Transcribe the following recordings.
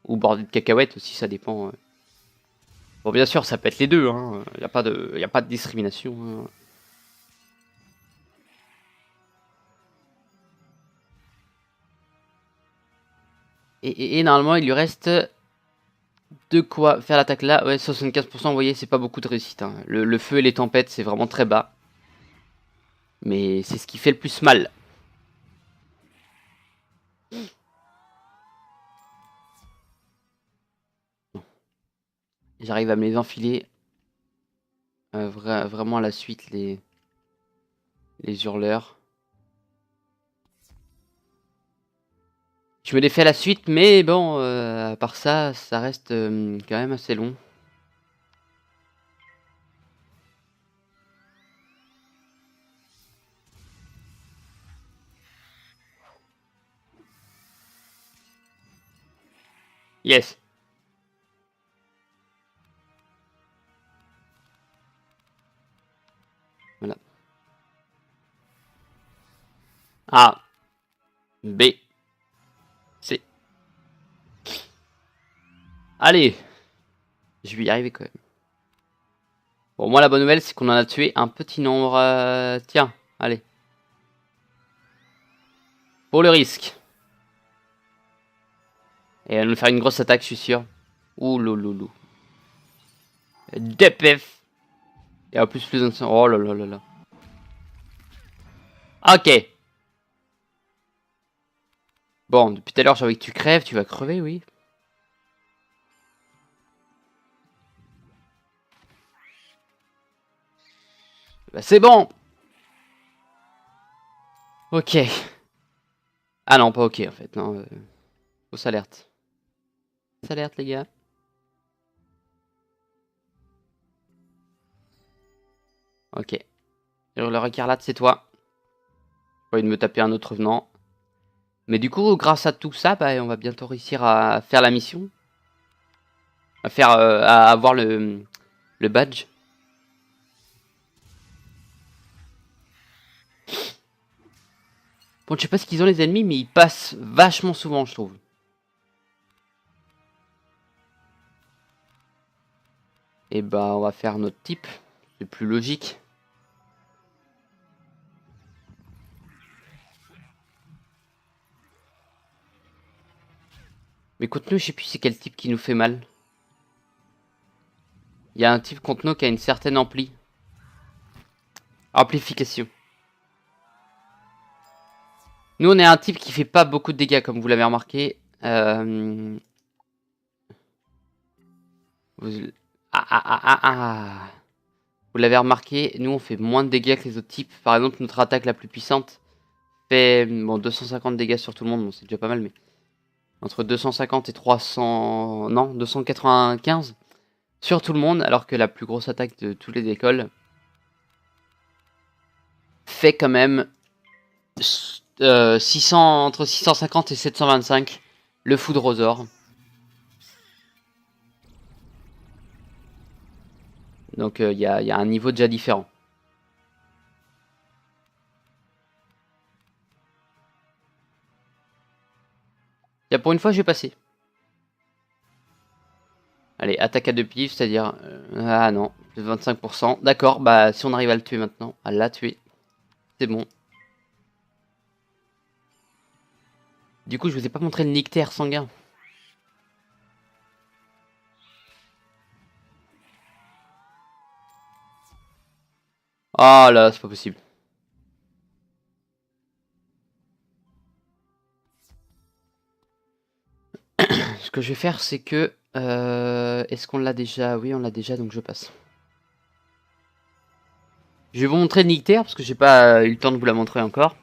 Ou bordé de cacahuètes aussi, ça dépend. Bon, bien sûr, ça peut être les deux, hein. Y a pas de discrimination, hein. Et normalement, il lui reste de quoi faire l'attaque là. Ouais, 75%, vous voyez, c'est pas beaucoup de réussite, hein. Le feu et les tempêtes, c'est vraiment très bas. Mais c'est ce qui fait le plus mal. J'arrive à me les enfiler vraiment à la suite, les hurleurs. Je me les fais à la suite, mais bon, à part ça, ça reste quand même assez long. Yes. Voilà. A, B, C. Allez, je vais y arriver quand même. Bon, moi la bonne nouvelle, c'est qu'on en a tué un petit nombre. Tiens, allez. Pour le risque. Et elle va nous faire une grosse attaque, je suis sûr. Ouh louloulou. DPF. Et en plus d'un... Oh là là là là. Ok. Bon, depuis tout à l'heure, j'ai envie que tu crèves, tu vas crever, oui. Bah, c'est bon. Ok. Ah non, pas ok en fait, non. Fausse alerte. Fausse alerte, les gars. Ok. Hurleur écarlate, c'est toi. J'ai envie de me taper un autre venant. Mais du coup, grâce à tout ça, bah, on va bientôt réussir à faire la mission. À avoir le badge. Bon, je sais pas ce qu'ils ont les ennemis, mais ils passent vachement souvent, je trouve. Et bah, on va faire notre type. C'est plus logique. Mais contre nous, je sais plus c'est quel type qui nous fait mal. Il y a un type contre nous qui a une certaine amplification. Nous, on est un type qui fait pas beaucoup de dégâts, comme vous l'avez remarqué. Vous l'avez remarqué, nous, on fait moins de dégâts que les autres types. Par exemple, notre attaque la plus puissante fait bon, 250 dégâts sur tout le monde. Bon, c'est déjà pas mal, mais entre 250 et 300... Non, 295 sur tout le monde, alors que la plus grosse attaque de toutes les écoles fait quand même 600, entre 650 et 725, le Foudrosaure. Donc il y a un niveau déjà différent. Tiens, pour une fois, je vais passer. Allez, attaque à deux pifs, c'est-à-dire... ah non, plus de 25%. D'accord, bah si on arrive à le tuer maintenant, à la tuer, c'est bon. Du coup, je vous ai pas montré le nectaire sanguin. Ah là, c'est pas possible. Ce que je vais faire, c'est que... est-ce qu'on l'a déjà? Oui, on l'a déjà, donc je passe. Je vais vous montrer le nectaire, parce que j'ai pas eu le temps de vous la montrer encore.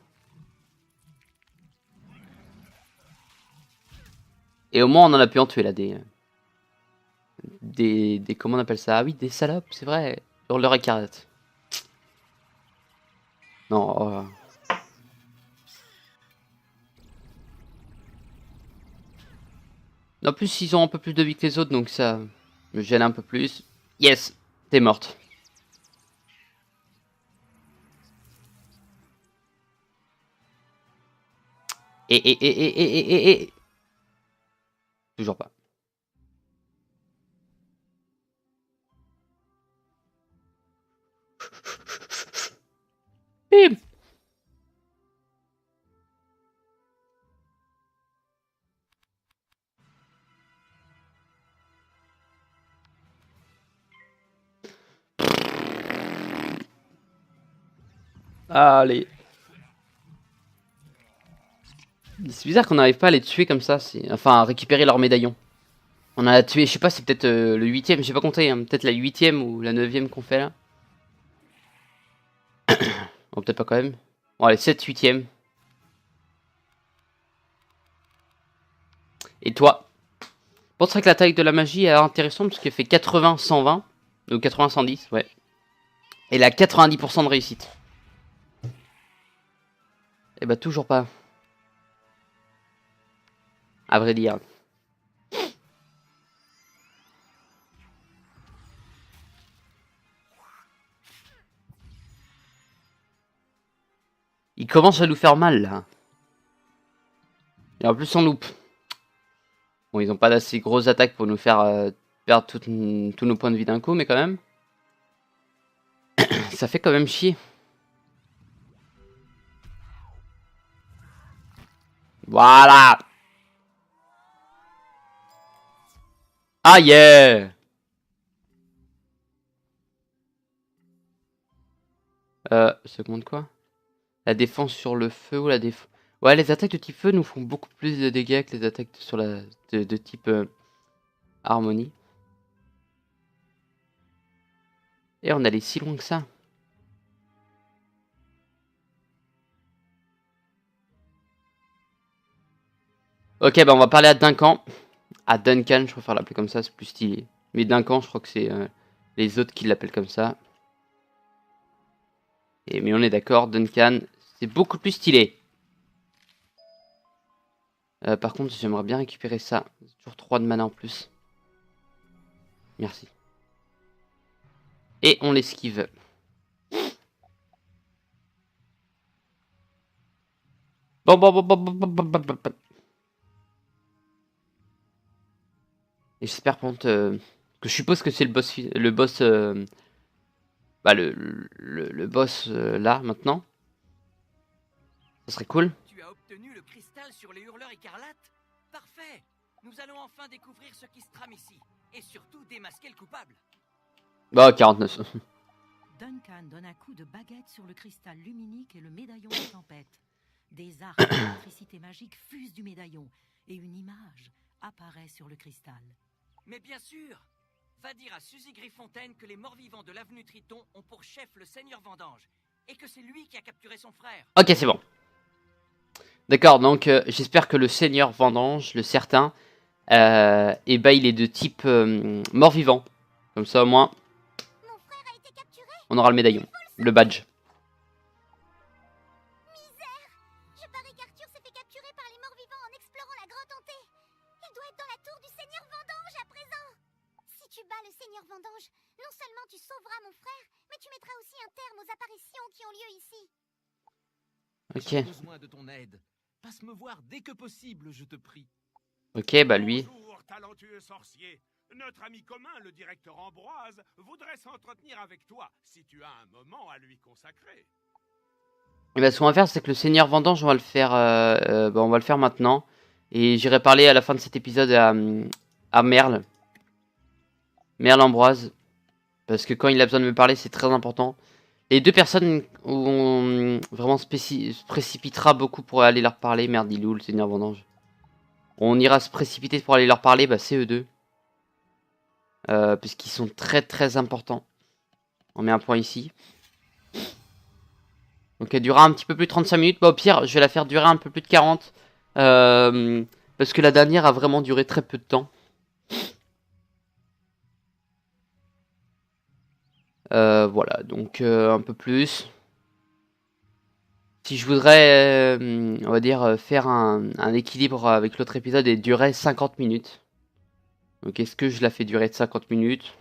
Et au moins, on en a pu en tuer, là, des comment on appelle ça? Ah oui, des salopes, c'est vrai. Hurleur écarlate. Non, oh. En plus, ils ont un peu plus de vie que les autres, donc ça me gêne un peu plus. Yes, t'es morte. Et. Toujours pas. Bim. Allez. C'est bizarre qu'on n'arrive pas à les tuer comme ça. Enfin, à récupérer leur médaillon. On a tué, je sais pas, c'est peut-être le 8ème, j'ai pas compté. Hein, peut-être la 8ème ou la 9ème qu'on fait là. Bon, peut-être pas quand même. Bon, allez, 7, 8ème. Et toi? Bon, c'est vrai que la taille de la magie est intéressante parce qu'elle fait 80-120. Ou 80-110, ouais. Et elle a 90% de réussite. Et bah, toujours pas. À vrai dire. Il commence à nous faire mal là. Et en plus, on loupe. Bon, ils ont pas d'assez grosses attaques pour nous faire perdre tous nos points de vie d'un coup, mais quand même. Ça fait quand même chier. Voilà. Ah yeah. Ça compte quoi? La défense sur le feu ou la défense... Ouais, les attaques de type feu nous font beaucoup plus de dégâts que les attaques sur de type harmonie. Et on allait si loin que ça. Ok, bah on va parler à Duncan. À Duncan, je préfère l'appeler comme ça, c'est plus stylé. Mais Duncan, je crois que c'est les autres qui l'appellent comme ça. Mais on est d'accord, Duncan, c'est beaucoup plus stylé. Par contre, j'aimerais bien récupérer ça. Toujours 3 de mana en plus. Merci. Et on l'esquive. Bon. Et j'espère par contre que je suppose que c'est le boss bah le boss là maintenant. Ça serait cool. Tu as obtenu le cristal sur les hurleurs écarlates? Parfait. Nous allons enfin découvrir ce qui se trame ici et surtout démasquer le coupable. Bah 49. Duncan donne un coup de baguette sur le cristal luminique et le médaillon de tempête. Des arcs d'électricité magique fusent du médaillon et une image apparaît sur le cristal. Mais bien sûr. Va dire à Suzy Griffontaine que les morts-vivants de l'avenue Triton ont pour chef le Seigneur Vendange et que c'est lui qui a capturé son frère. Ok, c'est bon. D'accord, donc j'espère que le Seigneur Vendange, le certain, et bah il est de type mort-vivant. Comme ça au moins, Mon frère a été capturé. on aura le médaillon, le badge. Misère. Je parie qu'Arthur s'est fait capturer par les morts-vivants en explorant la grotte hantée. Il doit être dans la tour du Seigneur Vendange à présent. Si tu bats le Seigneur Vendange, non seulement tu sauveras mon frère, mais tu mettras aussi un terme aux apparitions qui ont lieu ici. Ok. J'ai besoin de ton aide. Passe me voir dès que possible, je te prie. Ok, bah lui. Bonjour, talentueux sorcier. Notre ami commun, le directeur Ambroise, voudrait s'entretenir avec toi, si tu as un moment à lui consacrer. Et bah ce qu'on va faire, c'est que le Seigneur Vendange, on va le faire, bah, on va le faire maintenant. Et j'irai parler à la fin de cet épisode à Merle. Merle Ambroise. Parce que quand il a besoin de me parler, c'est très important. Les deux personnes où on vraiment se précipitera beaucoup pour aller leur parler, merde, il est où le Seigneur Vendange? On ira se précipiter pour aller leur parler, bah c'est eux deux. Puisqu'ils sont très importants. On met un point ici. Donc elle durera un petit peu plus de 35 minutes. Bah au pire, je vais la faire durer un peu plus de 40. Parce que la dernière a vraiment duré très peu de temps. Voilà, donc un peu plus. Si je voudrais, on va dire, faire un équilibre avec l'autre épisode et durer 50 minutes. Donc est-ce que je la fais durer de 50 minutes?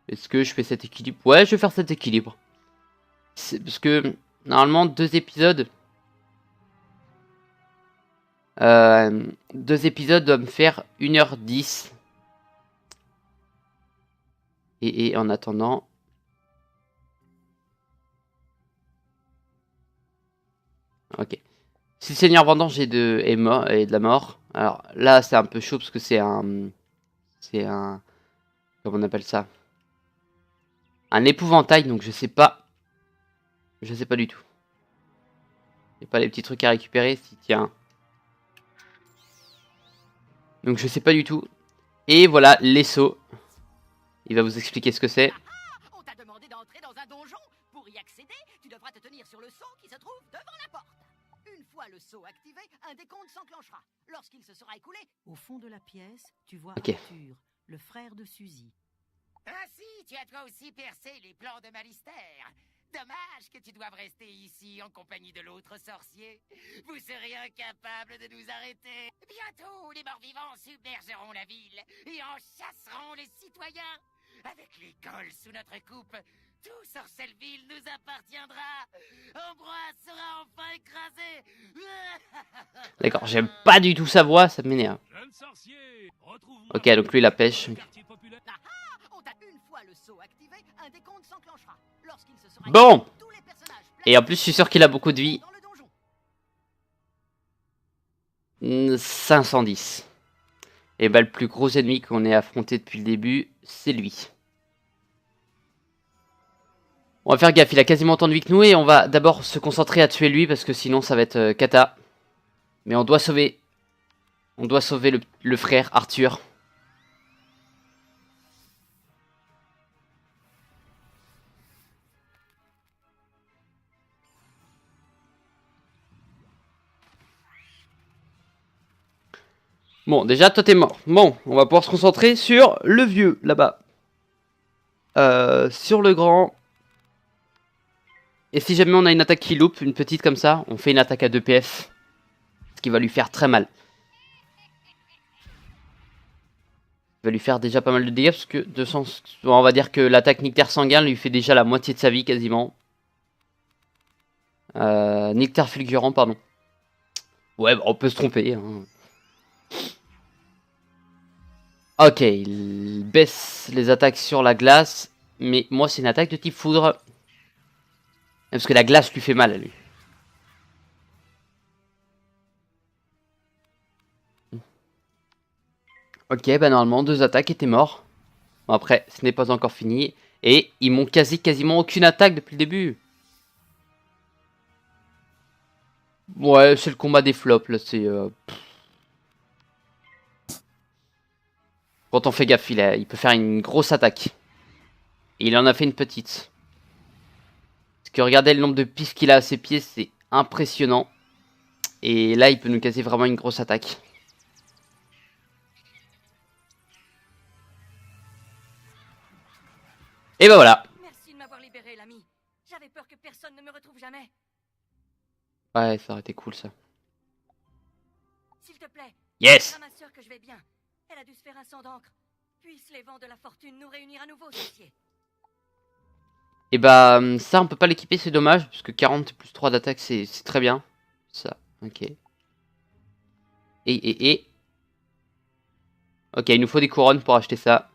Est-ce que je fais cet équilibre? Ouais, je vais faire cet équilibre. Parce que, normalement, deux épisodes doivent me faire 1h10. Et en attendant... Si le Seigneur Vendange est de la mort, alors là c'est un peu chaud parce que c'est un... Comment on appelle ça? Un épouvantail, donc je sais pas. Je sais pas du tout. Il n'y a pas les petits trucs à récupérer, si tiens. Donc je sais pas du tout. Et voilà, l'esseau. Il va vous expliquer ce que c'est. On t'a demandé d'entrer dans un donjon. Pour y accéder, tu devras te tenir sur le sceau qui se trouve devant la porte. Une fois le sceau activé, un décompte s'enclenchera. Lorsqu'il se sera écoulé... Au fond de la pièce, tu vois Ok. Arthur, le frère de Suzy. Ainsi, tu as toi aussi percé les plans de Malister. Dommage que tu doives rester ici en compagnie de l'autre sorcier. Vous serez incapable de nous arrêter. Bientôt, les morts-vivants submergeront la ville et en chasseront les citoyens. Avec l'école sous notre coupe, tout Sorcelleville nous appartiendra. Ambroise sera enfin écrasé. D'accord, j'aime pas du tout sa voix, ça m'énerve. Jeune sorcier, retrouve-moi Ok, donc lui la pêche. quartier populaire. On t'a une fois le sceau activé, un décompte s'enclenchera. Lorsqu'il se sera Bon. écoulé, tous les personnages Et en plus, je suis sûr qu'il a beaucoup de vie. dans le donjon. 510. Et bah le plus gros ennemi qu'on ait affronté depuis le début, c'est lui. On va faire gaffe, il a quasiment autant de vie que nous et on va d'abord se concentrer à tuer lui parce que sinon ça va être cata. Mais on doit sauver. On doit sauver le frère Arthur. Bon, déjà, toi t'es mort. Bon, on va pouvoir se concentrer sur le vieux, là-bas. Sur le grand. Et si jamais on a une attaque qui loupe, une petite comme ça, on fait une attaque à 2 PF. Ce qui va lui faire très mal. Il va lui faire déjà pas mal de dégâts parce que 200... on va dire que l'attaque Nectar sanguin lui fait déjà la moitié de sa vie quasiment. Nectar fulgurant, pardon. Ouais, bah, on peut se tromper. Hein. Ok, il baisse les attaques sur la glace. Mais moi, c'est une attaque de type foudre. Parce que la glace lui fait mal à lui. Ok, bah normalement, 2 attaques étaient morts. Bon, après, ce n'est pas encore fini. Et ils m'ont quasiment aucune attaque depuis le début. Ouais, c'est le combat des flops, là, c'est... Quand on fait gaffe, il peut faire une grosse attaque. Et il en a fait une petite. Parce que regardez le nombre de pifs qu'il a à ses pieds, c'est impressionnant. Et là, il peut nous casser vraiment une grosse attaque. Et bah voilà. Merci de m'avoir libéré, l'ami. J'avais peur que personne ne me retrouve jamais. Ouais, ça aurait été cool, ça. S'il te plaît, Yes! dis à ma sœur que je vais bien. Elle a dû se faire un sang d'encre. Puissent les vents de la fortune nous réunir à nouveau, sorcier. Et bah, ça, on peut pas l'équiper, c'est dommage. Parce que 40 plus 3 d'attaque, c'est très bien. Ça, ok. Et... Ok, il nous faut des couronnes pour acheter ça.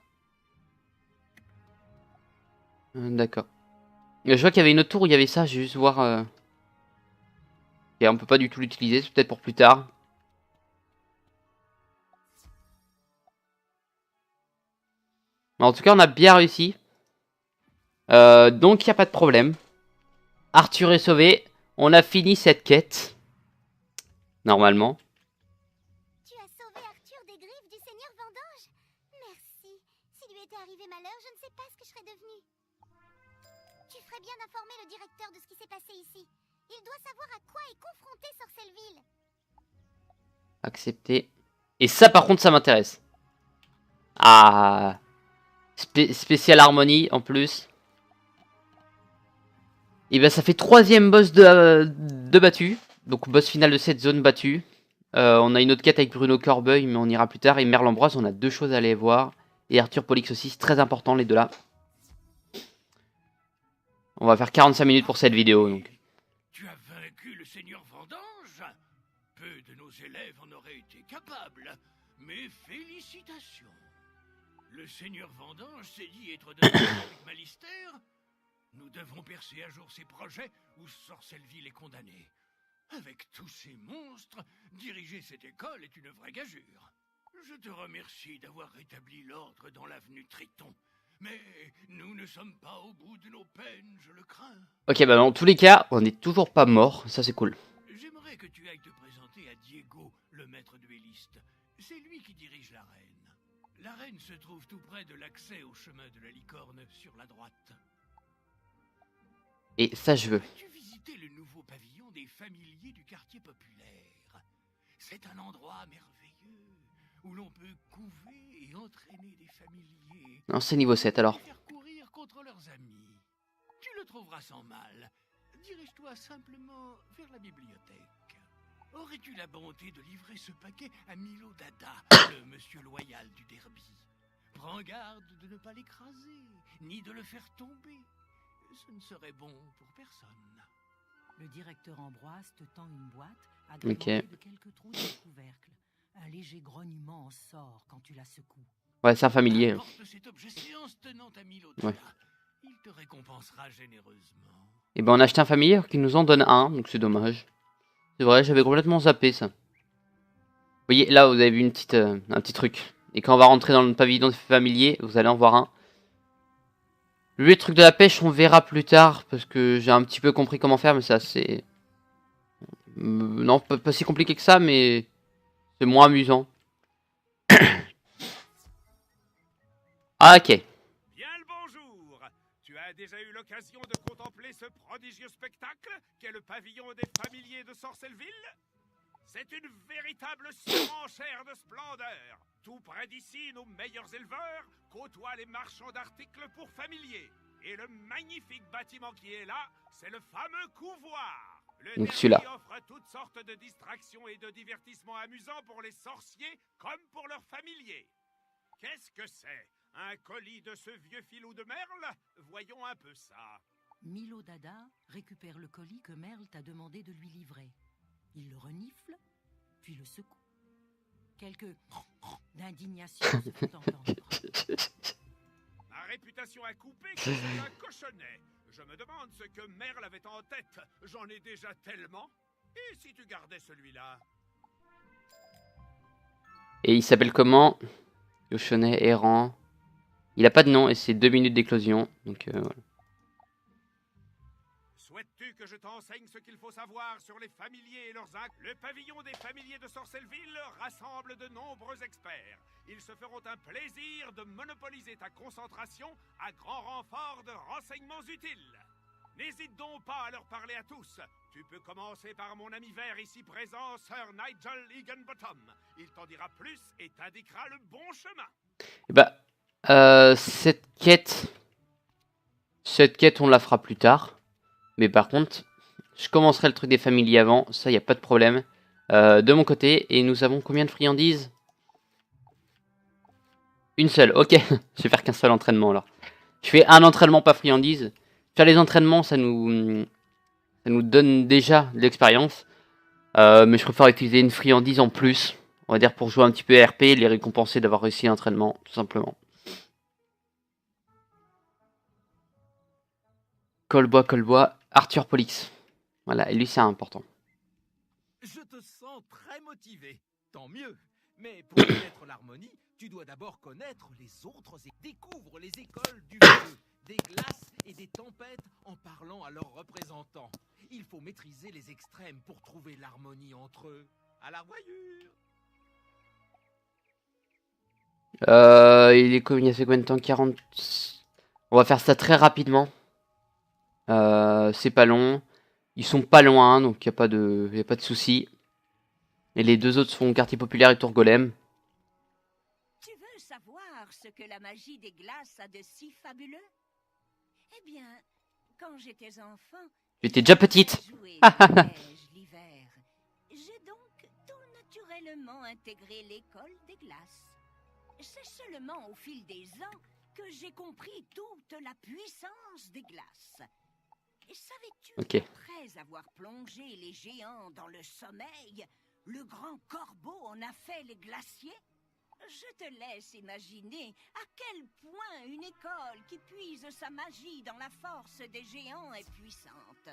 D'accord. Je vois qu'il y avait une autre tour où il y avait ça, je vais juste voir... Et on peut pas du tout l'utiliser, c'est peut-être pour plus tard. En tout cas, on a bien réussi. Donc, il n'y a pas de problème. Arthur est sauvé. On a fini cette quête. Normalement. Tu as sauvé Arthur des griffes du Seigneur Vendange. Merci. S'il lui était arrivé malheur, je ne sais pas ce que je serais devenue. Tu ferais bien d'informer le directeur de ce qui s'est passé ici. Il doit savoir à quoi est confronté Sorcelleville. Accepter. Et ça, par contre, ça m'intéresse. Ah... spécial harmonie, en plus. Et ben ça fait 3e boss de battu. Donc boss final de cette zone battue. On a une autre quête avec Bruno Corbeil, mais on ira plus tard. Et Merle Ambroise, on a 2 choses à aller voir. Et Arthur Pollux aussi, c'est très important les deux là. On va faire 45 minutes pour cette vidéo. Donc. Tu as vaincu le Seigneur Vendange? Peu de nos élèves en auraient été capables. Mais félicitations. Le Seigneur Vendange s'est dit être d'accord avec Malister. Nous devons percer à jour ces projets où Sorcelleville est condamné. Avec tous ces monstres, diriger cette école est une vraie gageure. Je te remercie d'avoir rétabli l'ordre dans l'avenue Triton. Mais nous ne sommes pas au bout de nos peines, je le crains. Ok, bah dans tous les cas, on n'est toujours pas mort, ça c'est cool. J'aimerais que tu ailles te présenter à Diego, le maître duelliste. C'est lui qui dirige l'arène. L'arène se trouve tout près de l'accès au chemin de la licorne sur la droite. Et ça je veux. As-tu visité le nouveau pavillon des familiers du quartier populaire? C'est un endroit merveilleux où l'on peut couver et entraîner des familiers. Non, c'est niveau 7 alors. Et faire courir contre leurs amis. Tu le trouveras sans mal. Dirige-toi simplement vers la bibliothèque. Aurais-tu la bonté de livrer ce paquet à Milo Dada, le monsieur loyal du derby? Prends garde de ne pas l'écraser, ni de le faire tomber. Ce ne serait bon pour personne. Le directeur Ambroise te tend une boîte agrémentée de quelques trous de couvercle. Un léger grognement en sort quand tu la secoues. Ouais, c'est un familier. Apporte cet objet séance tenant à Milo Dada. Ouais. Il te récompensera généreusement. Et ben on a acheté un familier qui nous en donne un, donc c'est dommage. C'est vrai, j'avais complètement zappé ça. Vous voyez, là vous avez vu un petit truc. Et quand on va rentrer dans le pavillon des familiers, vous allez en voir un. Le truc de la pêche, on verra plus tard, parce que j'ai un petit peu compris comment faire, mais ça c'est... non, pas si compliqué que ça, mais c'est moins amusant. Ah, ok. Bien le bonjour. Tu as déjà eu l'occasion de contempler ce prodigieux spectacle qu'est le pavillon des familiers de Sorcelleville? C'est une véritable surenchère de splendeur. Tout près d'ici, nos meilleurs éleveurs côtoient les marchands d'articles pour familiers. Et le magnifique bâtiment qui est là, c'est le fameux couvoir. Le Donc celui-là. derby offre toutes sortes de distractions et de divertissements amusants pour les sorciers comme pour leurs familiers. Qu'est-ce que c'est? Un colis de ce vieux filou de Merle? Voyons un peu ça. Milo Dada récupère le colis que Merle t'a demandé de lui livrer. Il le renifle, puis le secoue. Quelques d'indignation se font entendre. Ma réputation a coupé que c'est un cochonnet. Je me demande ce que Merle avait en tête. J'en ai déjà tellement. Et si tu gardais celui-là? Et il s'appelle comment? Cochonnet errant. Il a pas de nom et c'est 2 minutes d'éclosion. Donc voilà. Souhaites-tu que je t'enseigne ce qu'il faut savoir sur les familiers et leurs actes? Le pavillon des familiers de Sorcelleville rassemble de nombreux experts. Ils se feront un plaisir de monopoliser ta concentration à grand renfort de renseignements utiles. N'hésite donc pas à leur parler à tous. Tu peux commencer par mon ami vert ici présent, Sir Nigel Higginbottom. Il t'en dira plus et t'indiquera le bon chemin. Et bah, cette quête, on la fera plus tard. Mais par contre, je commencerai le truc des familiers avant. Ça, y a pas de problème. De mon côté. Et nous avons combien de friandises? Une seule. Ok. Je vais faire qu'un seul entraînement alors. Je fais un entraînement, pas friandise. Faire les entraînements, ça nous donne déjà de l'expérience. Mais je préfère utiliser une friandise en plus. On va dire pour jouer un petit peu RP, les récompenser d'avoir réussi l'entraînement, tout simplement. Colbois, Arthur Pollux. Voilà, et lui c'est important. Je te sens très motivé. Tant mieux. Mais pour connaître l'harmonie, tu dois d'abord connaître les autres et découvre les écoles du feu, des glaces et des tempêtes en parlant à leurs représentants. Il faut maîtriser les extrêmes pour trouver l'harmonie entre eux. À la voyure. Il a fait combien de temps? 40. On va faire ça très rapidement. C'est pas long. Ils sont pas loin, donc y a pas de souci. Et les deux autres sont quartier populaire et tour golem. Tu veux savoir ce que la magie des glaces a de si fabuleux? Eh bien, quand j'étais enfant, J'étais déjà petite. joué à la neige l'hiver. J'ai donc tout naturellement intégré l'école des glaces. C'est seulement au fil des ans que j'ai compris toute la puissance des glaces. Et savais-tu Ok. qu'après avoir plongé les géants dans le sommeil, le grand corbeau en a fait les glaciers? Je te laisse imaginer à quel point une école qui puise sa magie dans la force des géants est puissante.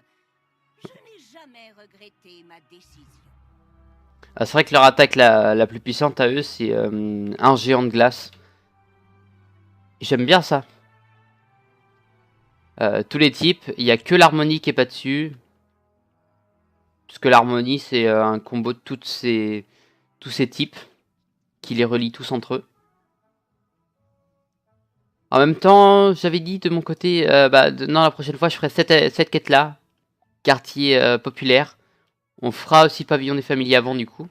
Je n'ai jamais regretté ma décision. Ah, c'est vrai que leur attaque la plus puissante à eux, c'est un géant de glace. J'aime bien ça. Tous les types, il n'y a que l'harmonie qui est pas dessus. Parce que l'harmonie, c'est un combo de tous ces types qui les relient tous entre eux. En même temps, j'avais dit de mon côté, non, la prochaine fois, je ferai cette quête-là. Quartier populaire. On fera aussi pavillon des familiers avant, du coup.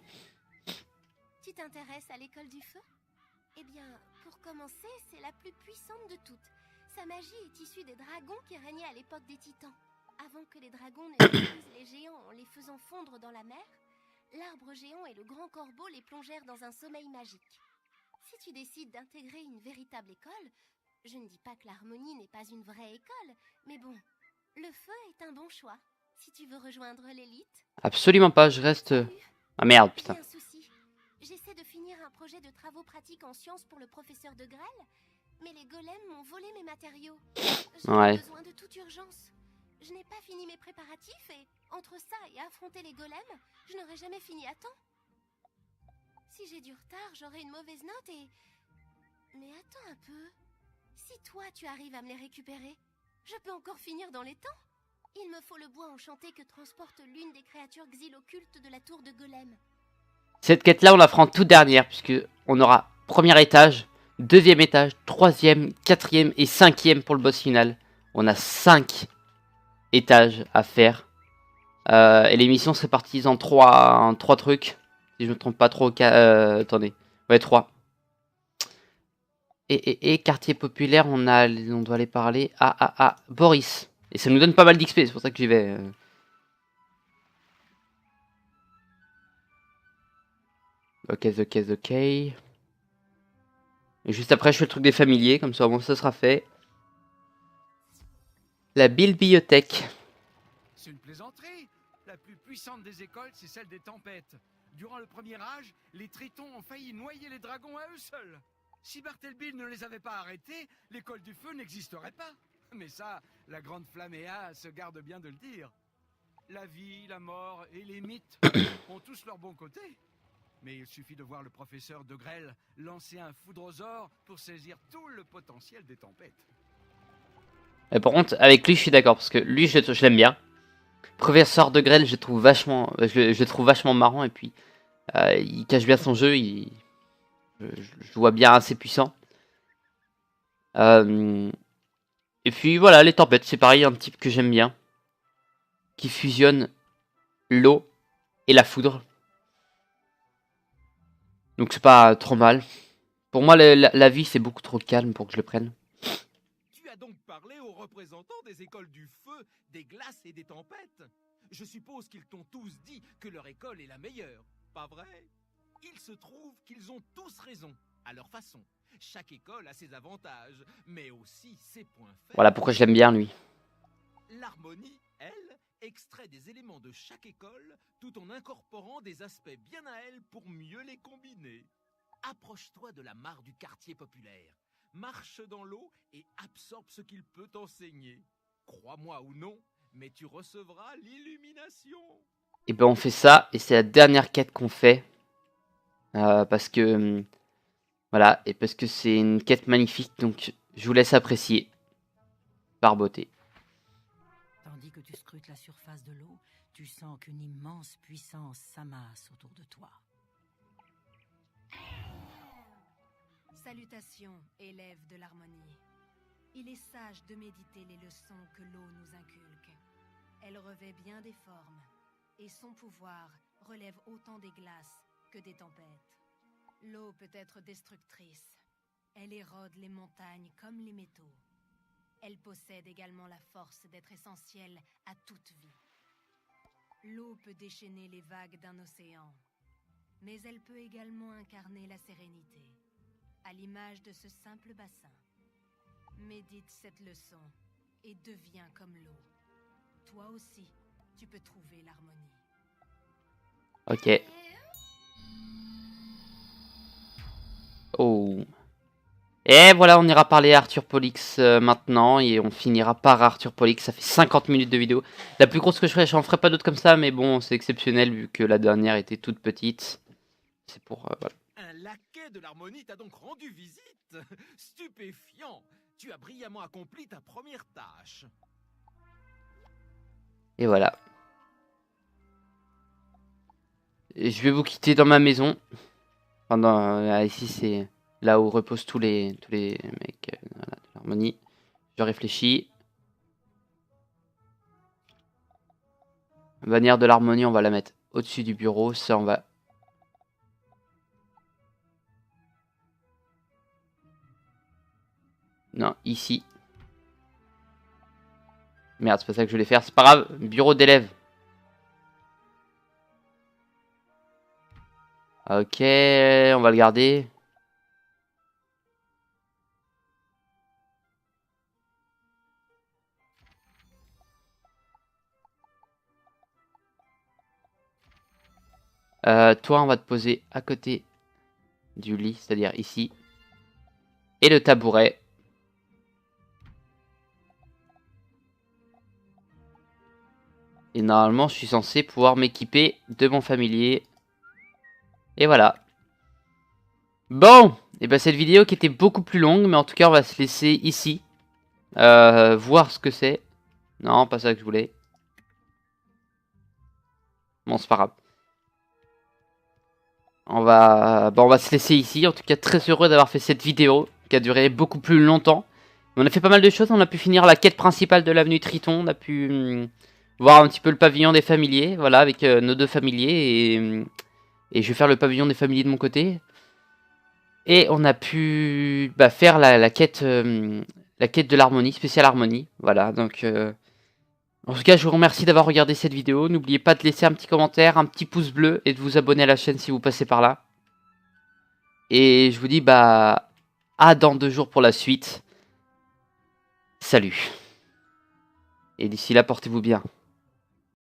Tu t'intéresses à l'école du feu? Eh bien, pour commencer, c'est la plus puissante de toutes. Sa magie est issue des dragons qui régnaient à l'époque des titans. Avant que les dragons ne détruisent les géants en les faisant fondre dans la mer, l'arbre géant et le grand corbeau les plongèrent dans un sommeil magique. Si tu décides d'intégrer une véritable école, je ne dis pas que l'harmonie n'est pas une vraie école, mais bon, le feu est un bon choix. Si tu veux rejoindre l'élite... Absolument pas, je reste... Ah merde, putain. J'ai un souci. J'essaie de finir un projet de travaux pratiques en sciences pour le professeur de Grêle, mais les golems m'ont volé mes matériaux. J'ai besoin de toute urgence. Je n'ai pas fini mes préparatifs et, entre ça et affronter les golems, je n'aurai jamais fini à temps. Si j'ai du retard, j'aurai une mauvaise note et... Mais attends un peu. Si toi tu arrives à me les récupérer, je peux encore finir dans les temps. Il me faut le bois enchanté que transporte l'une des créatures xyloccultes de la tour de Golem. Cette quête-là, on la fera en toute dernière, puisque on aura premier étage, deuxième étage, troisième, quatrième et cinquième pour le boss final. On a 5 étages à faire. Et l'émission se répartisse en 3 trucs. Si je me trompe pas trop. Attendez. Ouais, 3. Et quartier populaire, on doit aller parler à Boris. Et ça nous donne pas mal d'XP, c'est pour ça que j'y vais. Ok. Et juste après, je fais le truc des familiers, comme ça au moins ça sera fait. La bibliothèque. C'est une plaisanterie. La plus puissante des écoles, c'est celle des tempêtes. Durant le premier âge, les tritons ont failli noyer les dragons à eux seuls. Si Bartleby ne les avait pas arrêtés, l'école du feu n'existerait pas. Mais ça, la grande Flaméa se garde bien de le dire. La vie, la mort et les mythes ont tous leur bon côté. Mais il suffit de voir le professeur de Grêle lancer un foudrosaure pour saisir tout le potentiel des tempêtes. Et par contre, avec lui, je suis d'accord, parce que lui, je l'aime bien. Professeur de Grêle, je le trouve vachement marrant, et puis il cache bien son jeu, je vois bien assez puissant. Et puis voilà, les tempêtes, c'est pareil, un type que j'aime bien, qui fusionne l'eau et la foudre. Donc c'est pas trop mal. Pour moi, la vie, c'est beaucoup trop calme pour que je le prenne. Tu as donc parlé aux représentants des écoles du feu, des glaces et des tempêtes. Je suppose qu'ils t'ont tous dit que leur école est la meilleure, pas vrai? Il se trouve qu'ils ont tous raison, à leur façon. Chaque école a ses avantages, mais aussi ses points faibles. Voilà pourquoi je l'aime bien, lui. L'harmonie, elle, extrait des éléments de chaque école, tout en incorporant des aspects bien à elle pour mieux les combiner. Approche-toi de la mare du quartier populaire. Marche dans l'eau et absorbe ce qu'il peut t'enseigner. Crois-moi ou non, mais tu recevras l'illumination. Et ben on fait ça, et c'est la dernière quête qu'on fait. Parce que... voilà, et parce que c'est une quête magnifique, donc je vous laisse apprécier. Par beauté. Tandis que tu scrutes la surface de l'eau, tu sens qu'une immense puissance s'amasse autour de toi. Salutations, élèves de l'harmonie. Il est sage de méditer les leçons que l'eau nous inculque. Elle revêt bien des formes, et son pouvoir relève autant des glaces que des tempêtes. L'eau peut être destructrice. Elle érode les montagnes comme les métaux. Elle possède également la force d'être essentielle à toute vie. L'eau peut déchaîner les vagues d'un océan, mais elle peut également incarner la sérénité, à l'image de ce simple bassin. Médite cette leçon et deviens comme l'eau. Toi aussi, tu peux trouver l'harmonie. Ok. Oh. Et voilà, on ira parler à Arthur Pollux maintenant, et on finira par Arthur Pollux. Ça fait 50 minutes de vidéo. La plus grosse que je ferai, j'en ferai pas d'autres comme ça, mais bon, c'est exceptionnel vu que la dernière était toute petite. C'est pour... voilà. Un laquais de l'harmonie t'a donc rendu visite. Stupéfiant. Tu as brillamment accompli ta première tâche. Et voilà. Et je vais vous quitter dans ma maison. Ici, c'est là où reposent tous les mecs voilà, de l'harmonie. Je réfléchis. Bannière de l'harmonie, on va la mettre au-dessus du bureau. Ça, on va... Non, ici. Merde, c'est pas ça que je voulais faire. C'est pas grave. Bureau d'élèves. Ok, on va le garder. Toi, on va te poser à côté du lit, c'est-à-dire ici. Et le tabouret. Et normalement, je suis censé pouvoir m'équiper de mon familier. Et voilà. Bon, et ben cette vidéo qui était beaucoup plus longue, mais en tout cas, on va se laisser ici. Voir ce que c'est. Non, pas ça que je voulais. Bon, c'est pas grave. On va se laisser ici. En tout cas, très heureux d'avoir fait cette vidéo qui a duré beaucoup plus longtemps. On a fait pas mal de choses. On a pu finir la quête principale de l'avenue Triton. On a pu voir un petit peu le pavillon des familiers. Voilà, avec nos deux familiers. Et je vais faire le pavillon des familiers de mon côté. Et on a pu faire la quête de l'harmonie, spéciale harmonie. Voilà, donc... En tout cas, je vous remercie d'avoir regardé cette vidéo. N'oubliez pas de laisser un petit commentaire, un petit pouce bleu et de vous abonner à la chaîne si vous passez par là. Et je vous dis à dans 2 jours pour la suite. Salut. Et d'ici là, portez-vous bien.